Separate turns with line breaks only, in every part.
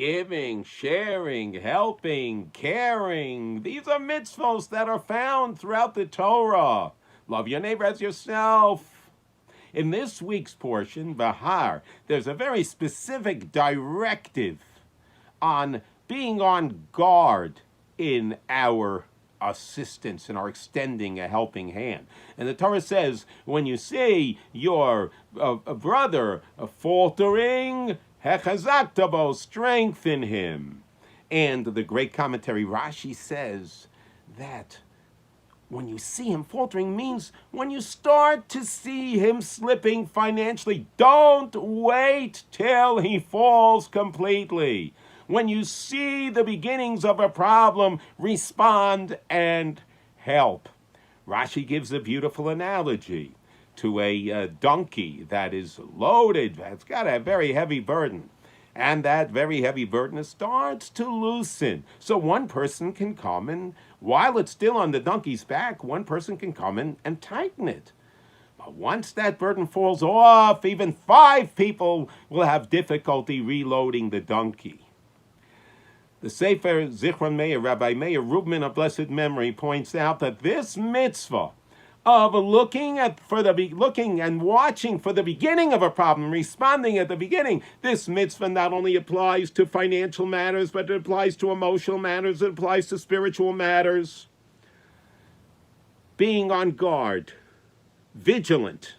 giving, sharing, helping, caring. These are mitzvos that are found throughout the Torah. Love your neighbor as yourself. In this week's portion, Behar, there's a very specific directive on being on guard in our assistance and our extending a helping hand. And the Torah says, when you see your brother faltering, hechazak, strengthen him. And the great commentary Rashi says that when you see him faltering means when you start to see him slipping financially, don't wait till he falls completely. When you see the beginnings of a problem, respond and help. Rashi gives a beautiful analogy to a donkey that is loaded, it's got a very heavy burden. And that very heavy burden starts to loosen. So one person can come and, while it's still on the donkey's back, one person can come in and tighten it. But once that burden falls off, even 5 people will have difficulty reloading the donkey. The Sefer Zichron Meir, Rabbi Meir Rubin of blessed memory, points out that this mitzvah of looking and watching for the beginning of a problem, responding at the beginning, this mitzvah not only applies to financial matters, but it applies to emotional matters, it applies to spiritual matters. Being on guard, vigilant,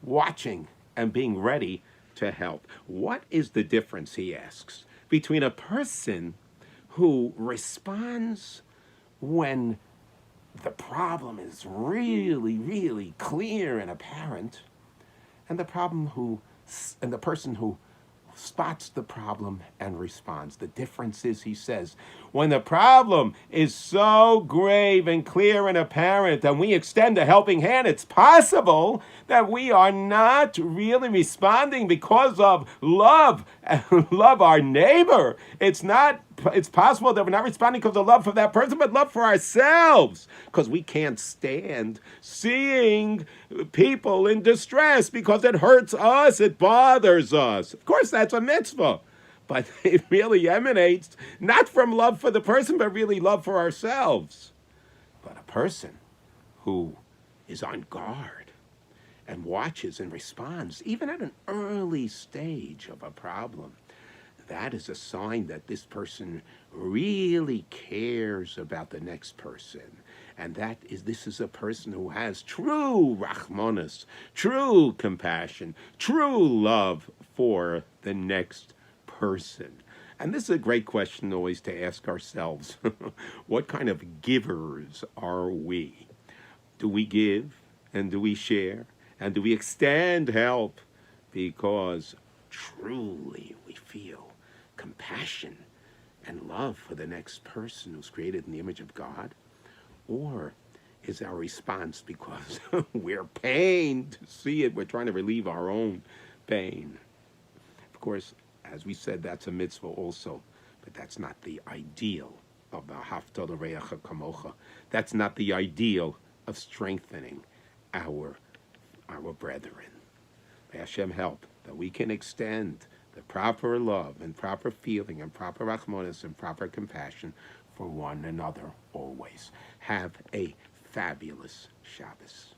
watching, and being ready to help. What is the difference, he asks, between a person who responds when the problem is really, really clear and apparent, and the person who spots the problem and responds? The difference is, he says, when the problem is so grave and clear and apparent and we extend a helping hand, it's possible that we are not really responding because of love our neighbor. It's possible that we're not responding because of love for that person, but love for ourselves, because we can't stand seeing people in distress because it hurts us, it bothers us. Of course, that's a mitzvah, but it really emanates not from love for the person, but really love for ourselves. But a person who is on guard and watches and responds, even at an early stage of a problem, that is a sign that this person really cares about the next person. And this is a person who has true rachmanis, true compassion, true love for the next person. And this is a great question always to ask ourselves. What kind of givers are we? Do we give and do we share and do we extend help because truly we feel compassion and love for the next person who's created in the image of God? Or is our response because we're pained to see it, we're trying to relieve our own pain? Of course, as we said, that's a mitzvah also, but that's not the ideal of the Hafta l'Reacha Kamocha. That's not the ideal of strengthening our brethren. May Hashem help that we can extend the proper love and proper feeling and proper rachmanis and proper compassion for one another always. Have a fabulous Shabbos.